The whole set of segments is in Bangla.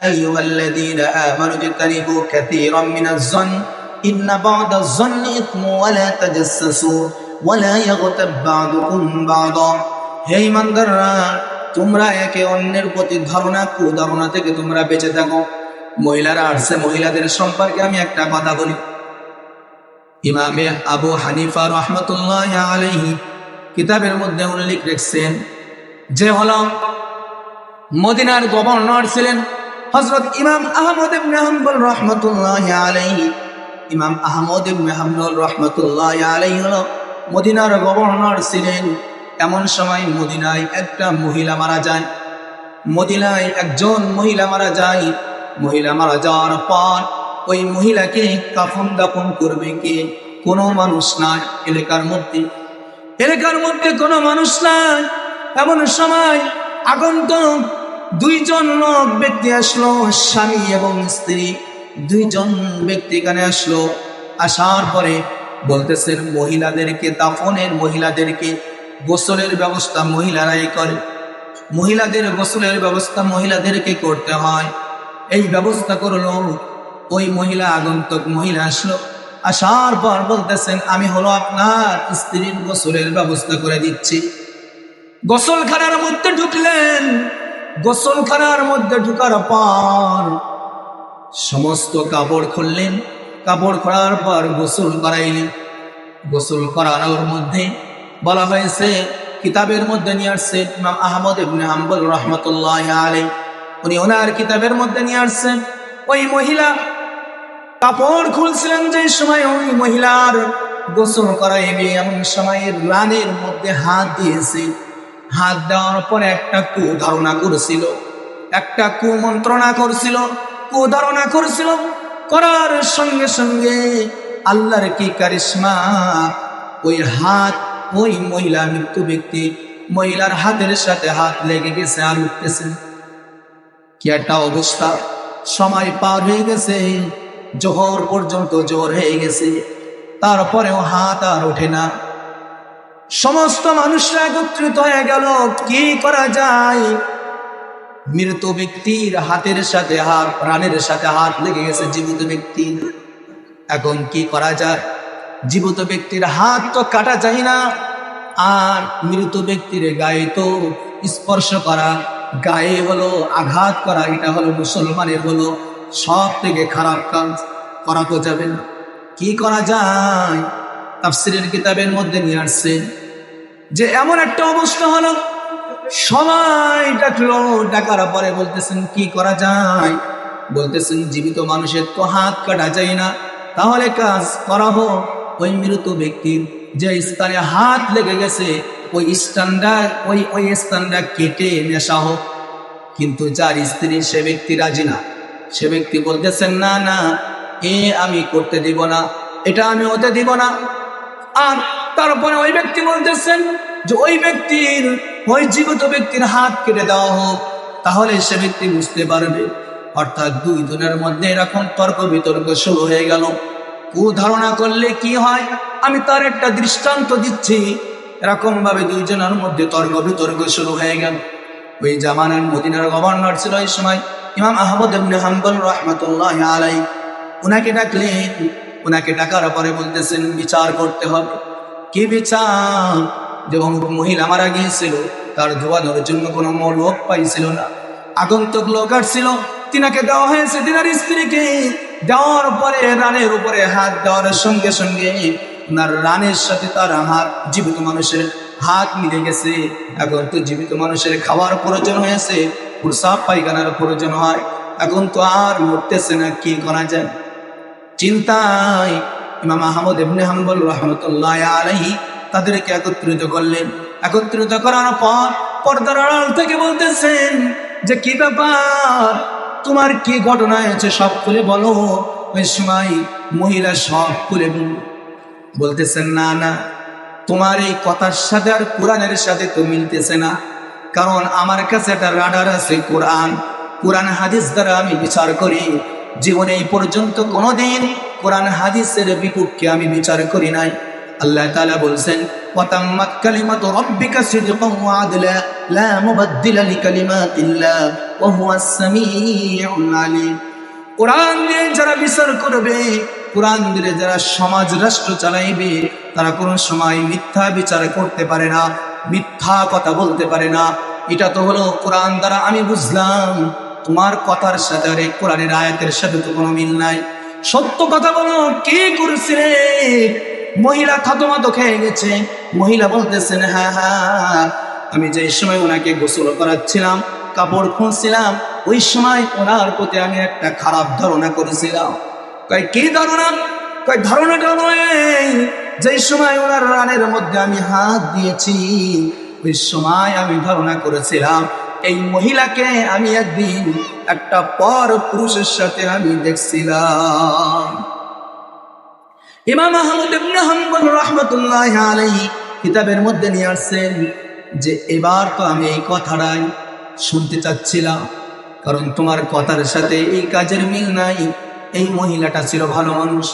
আইয়ুহাল্লাযীনা আমানু ইজতানিবু কাসীরাম মিনাজ-যন্ন ইন্না বা'দাজ-যন্নি ইসমুন ওয়া লা তাজাসসাসু ওয়া লা ইয়াগতাব বা'দুকুম বা'দা। হে ঈমানদাররা, তোমরা একে অন্যের প্রতি কুধারণা থেকে তোমরা বেঁচে থাকো। মহিলারা আসছে, মহিলাদের সম্পর্কে আমি একটা কথা বলি। ইমামে আবু হানিফা রাহমাতুল্লাহি আলাইহি কিতাবের মধ্যে উল্লেখ রেখেছেন যে হলো মদিনার গভর্নর ছিলেন হযরত ইমাম আহমদ ইবনে হাম্বল রাহমাতুল্লাহি আলাইহি। ইমাম আহমদ ইবনে হাম্বল রাহমাতুল্লাহি আলাইহি হলো মদিনার গভর্নর ছিলেন। এমন সময় মদিনায় একটা মহিলা মারা যায়। মদিনায় একজন মহিলা মারা যায়। মহিলা মারা যাওয়ার পর ওই মহিলাকে কাফন দাফন করবে কে? কোনো মানুষ নাই এলাকার মধ্যে কোনো মানুষ নাই। এমন সময় আগন্তুক দুইজন ব্যক্তি আসলো, স্বামী এবং স্ত্রী দুইজন ব্যক্তি এখানে আসলো। আসার পরে বলতেছেন মহিলাদেরকে দাফনের, মহিলাদেরকে গোসলের ব্যবস্থা মহিলারাই করে। মহিলাদের গোসলের ব্যবস্থা মহিলাদেরকে করতে হয়। এই ব্যবস্থা করলো ওই মহিলা। আগন্তুক মহিলা আসলো। আসার পর বলতেছেন আমি হলো আপনার স্ত্রীর গোসলের ব্যবস্থা করে দিচ্ছি। গোসলখানার মধ্যে ঢুকলেন। গোসলখানার মধ্যে ঢুকার পর সমস্ত কাপড় খুললেন। কাপড় খোলার পর গোসল করাইলেন। গোসল করানোর মধ্যে বলা হয়েছে, কিতাবের মধ্যে নিয়ে আসছে ইমাম আহমদ ইবনে হাম্বল রাহমাতুল্লাহি আলাইহি, উনি ওনার কিতাবের মধ্যে নিয়ে আসছেন ওই মহিলা কাপড় খুলছিলেন। যে সময় ওই মহিলার গোসল করাইবে এমন সময় রানের মধ্যে হাত দিয়েছে। হাত দেওয়ার পরে একটা কুধারণা করছিল, একটা কুমন্ত্রণা করছিল, কুধারণা করছিল। করার সঙ্গে সঙ্গে আল্লাহর কি কারিশমা, ওই হাত ওই মহিলা মৃত্যু ব্যক্তি মহিলার হাতের সাথে হাত লেগে গেছে আর উঠতেছে। কি একটা অবস্থা! সময় পার হয়ে গেছে, জোহর পর্যন্ত জোর হয়ে গেছে, তারপরেও হাত আর ওঠে না। সমস্ত মানুষরা একত্রিত হয়ে গেল, কি করা যায়? মৃত ব্যক্তির হাতের সাথে হাত, প্রাণের সাথে হাত লেগে গেছে জীবিত ব্যক্তির। এখন কি করা যায়? জীবিত ব্যক্তির হাত তো কাটা যায় না, আর মৃত ব্যক্তির গায়ে তো স্পর্শ করা, গায়ে হলো আঘাত করা, এটা হলো মুসলমানের হলো সব থেকে খারাপ কাজ, করা তো যাবে না। কি করা যায়? তাফসীরের কিতাবের মধ্যে নিয়ে আসছে যে এমন একটা অবস্থা হলো, সবাই ডাকলো। ডাকার পরে বলতেছেন কি করা যায়? বলতেছেন জীবিত মানুষের তো হাত কাটা যায় না, তাহলে কাজ করা হোক ওই মৃত ব্যক্তির যে স্থানে হাত লেগে গেছে ওই স্থানটা কেটে নেশা হোক। কিন্তু যার স্ত্রী সে ব্যক্তি রাজি না। সে ব্যক্তি বলতেছেন না না, আমি করতে দিব না, এটা আমি হতে দিব না। আর তারপরে ওই ব্যক্তি বলতেছেন যে ওই জীবিত ব্যক্তির হাত কেটে দেওয়া হোক, তাহলে সে ব্যক্তি বুঝতে পারবে। অর্থাৎ দুই জনের মধ্যে এরকম তর্ক বিতর্ক শুরু হয়ে গেল। ধারণা করলে কি হয় আমি তার একটা দৃষ্টান্ত দিচ্ছি। এরকম ভাবে দুইজনের মধ্যে তর্ক বিতর্ক শুরু হয়ে গেল। ওই জামানার মদিনার গভর্নর ছিল এই সময় ইমাম আহমদ ইবনে হাম্বল রাহমাতুল্লাহি আলাইহি। উনাকে ডাকলেন। উনাকে ডাকার পরে বলতেছেন বিচার করতে হবে। কি বিচার? যখন মহিলা মারা গিয়েছিল তার ধোয়ানোর জন্য কোনো লোক পাইছিল না। আগন্তুক লোক আসছিল, তিনাকে দেওয়া হয়েছে তিনার স্ত্রীকে। দেওয়ার পরে রানের উপরে হাত দেওয়ার সঙ্গে সঙ্গে ওনার রানের সাথে তার হাত জীবিত মানুষের হাত মিলে গেছে। এখন তো জীবিত মানুষের খাওয়ার প্রয়োজন হয়েছে, প্রস্রাব পায়খানার প্রয়োজন হয়, এখন তো আর মরতেছে না, কি করা যায়? চিন্তায় ইমাম আহমদ ইবনে হাম্বল রাহমাতুল্লাহি আলাইহি তাদেরকে একত্রিত করলেন। একত্রিত করার পর পর্দার আড়াল থেকে বলতেছেন যে কি ব্যাপার, তোমার কি ঘটনা হয়েছে সব খুলে বলো। ওই সময় মহিলা সব খুলে বলতেছেন না না, তোমার এই কথার সাথে আর কোরআনের সাথে তো মিলতেছে না। কারণ আমার কাছে একটা রাডার আছে, কোরআন হাদিস দ্বারা আমি বিচার করি। জীবনে এই পর্যন্ত কোনোদিন কোরআন হাদিসের বিপক্ষে আমি বিচার করি নাই। আল্লাহ তাআলা বলছেন ওয়াতাম্মাত কালিমাতু রাব্বিকা সিদকান ওয়া আদলা, লা মুবাদদিলা লিকালিমাতিল্লাহ ওয়া হুয়াস সামিউল আলিম। কোরআন দিয়ে যারা বিচার করবে, কোরআন দিয়ে যারা সমাজ রাষ্ট্র চালাইবে, তারা কোনো সময় মিথ্যা বিচার করতে পারে না, মিথ্যা কথা বলতে পারে না। এটা তো হলো কোরআন দ্বারা আমি বুঝলাম তোমার কথার সাথে আর এই কোরআনের আয়াতের সাথে তো কোনো মিল নাই। সত্য কথা বলো, কি করছে রে? মহিলা খাতমাত খেয়ে গেছে। মহিলা বলতেছেন, হ্যাঁ হ্যাঁ, আমি যে সময় ওনাকে গোসল করাচ্ছিলাম, কাপড় খুঁজছিলাম, ওই সময় ওনার প্রতি আমি একটা খারাপ ধারণা করেছিলাম। কয় কি ধারণা? কয় ধারণাটা নয়, যে সময় ওনার রানের মধ্যে আমি হাত দিয়েছি, ওই সময় আমি ধারণা করেছিলাম এই মহিলাকে আমি একদিন একটা পর পুরুষের সাথে আমি দেখছিলাম। ইমাম আহমদ ইবনে হাম্বল রাহমাতুল্লাহি আলাইহি কিতাবের মধ্যে নিয়ে আসছেন যে এবার তো আমি এই কথাটাই শুনতে চাচ্ছিলাম, কারণ তোমার কথার সাথে এই কাজের মিল নাই। এই মহিলাটা ছিল ভালো মানুষ,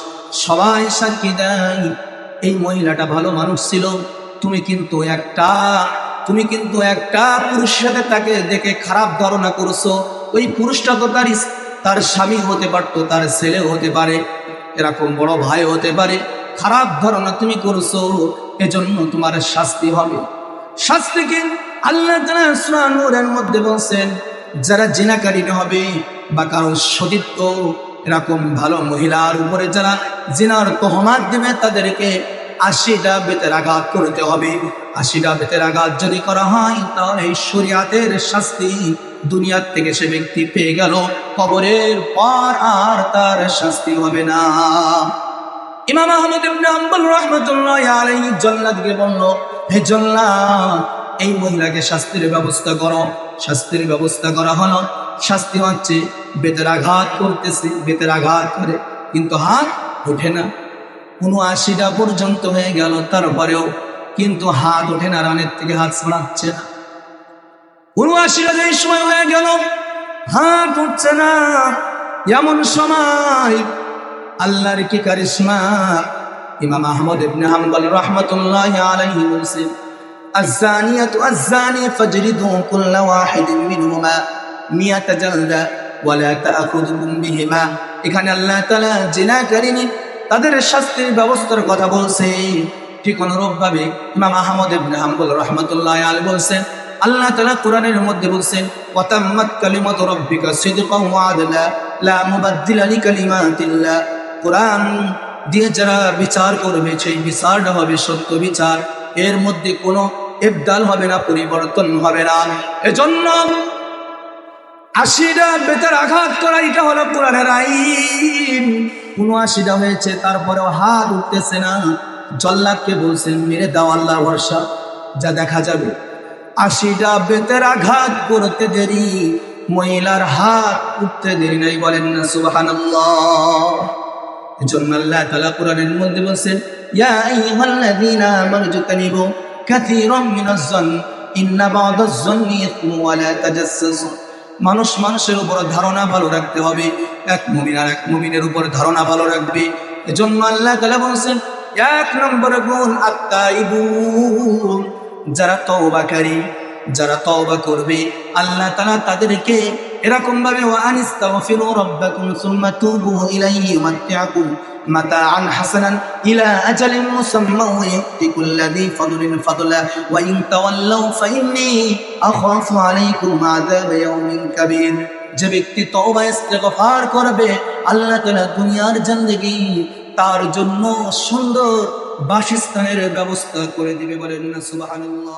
সবাই সাক্ষী দেয় এই মহিলাটা ভালো মানুষ ছিল। তুমি কিন্তু একটা পুরুষের সাথে তাকে দেখে খারাপ ধারণা করছো। ওই পুরুষটা তো তার স্বামী হতে পারতো, তার ছেলে হতে পারে, এরকম বড় ভাই হতে পারে। খারাপ ধারণা তুমি করছো, এজন্য তোমার শাস্তি হবে। শাস্তি কি? আল্লাহ তাআলা সূরা নূরের মধ্যে বলছেন, যারা জিনাকারী হবে বা কারো সতীত্ব এরকম ভালো মহিলার উপরে যারা জিনার তহমাত দেবে, তাদেরকে ৮০টা বেতের আঘাত করতে হবে। ৮০টা বেতের আঘাত যদি করা হয়, তাহলে এই শরীয়তের শাস্তি দুনিয়ার থেকে সে ব্যক্তি পেয়ে গেল, কবরের পর আর তার শাস্তি হবে না। ইমাম আহমদ ইবনে হাম্বল রাহমাতুল্লাহি আলাইহি জল্লাদকে বলল, হে জল্লাদ, এই মহিলাকে শাস্তির ব্যবস্থা করো। শাস্তির ব্যবস্থা করা হলো। শাস্তি হচ্ছে বেতের আঘাত করতেছে, বেতের আঘাত করে, কিন্তু হাত ওঠে না। ৭৯টা পর্যন্ত হয়ে গেল, তারপরেও কিন্তু হাত ওঠে না, রানের থেকে হাত ছড়াচ্ছে না। ৭৯টা যে সময় হয়ে গেল, হাত উঠছে না। এমন সময় আল্লাহর কি কারিশমা! ইমাম আহমদ ইবনে হাম্বল রাহমাতুল্লাহি আলাইহি বলেছেন, আয-যানিয়াতু আয-যানি ফাজরিদু কুল্লা ওয়াহিদিন মিনহুমা মিয়াতা জালদা ওয়া লা তা'খুযুকুম বিহিমা। এখানে আল্লাহ তাআলা জিনাকারিনী তাদের শাস্তির ব্যবস্থার কথা বলছে। ঠিক অনুরূপভাবে ইমাম আহমদ ইবনে হাম্বল রাহমাতুল্লাহি আলাইহি বলছেন, আল্লাহ তাআলা কোরআনের মধ্যে বলছেন, ওয়া তাম্মাত কালিমাতু রাব্বিকা সিদকান ওয়া আদলা লা মুবাদদিলা লিকালিমাতিল্লাহ। কোরআন দিয়ে যারা বিচার করবে, সেই বিচারটা হবে সত্য বিচার, এর মধ্যে কোনো ইবদাল হবে না, পরিবর্তন হবে না। এজন্য ৮০টা বেতের আঘাত করা, এটা হলো কোরআনের আইন। ৭৯টা হয়েছে, তারপরেও হাত উঠতেছে না। জল্লাদকে বলছেন, মেরে দাও, আল্লাহর ভরসা, যা দেখা যাবে। ৮০টা বেতের আঘাত করতে দেরি, মহিলার হাত উঠতে দেরি নাই। বলেন না সুবহানাল্লাহ। এজন্য আল্লাহ তাআলা কোরআনের মধ্যে বলছেন, ইয়া আইয়ুহাল্লাযীনা আমানু ইজতানিবু কাসীরাম মিনাজ-যন্ন ইন্না বা'দাজ-যন্নি ইসমুন ওয়া লা তাজাসসাসু। মানুষের উপর ধারণা ভালো রাখতে হবে। এক মুমিন আর এক মুমিনের উপর ধারণা ভালো রাখবে। এজন্য আল্লাহ তাআলা বলছেন, ১ নম্বর গুণ আত-তাইবুন, যারা তওবাকারী, যারা তওবা করবে, আল্লাহ তাআলা তাদেরকে এরকম ভাবে ওয়া আনিস্তাগফিরু রাব্বাকুম সুম্মা তুবু ইলাইহি ইউমাত্তিউকুম মাতাআন হাসানান ইলা আজালিন মুসাম্মা ওয়া ইউতি কুল্লাযী ফাদলিন ফাদলা ওয়া ইন তাওয়াল্লাউ ফাইন্নী আখাফু আলাইকুম আযাব ইয়াউমিন কাবীর। যে ব্যক্তি তওবা ইস্তিগফার করবে, আল্লাহ তাআলা দুনিয়ার জিন্দেগি তার জন্য সুন্দর বাসস্থানের ব্যবস্থা করে দিবে। বলেন না সুবহানাল্লাহ।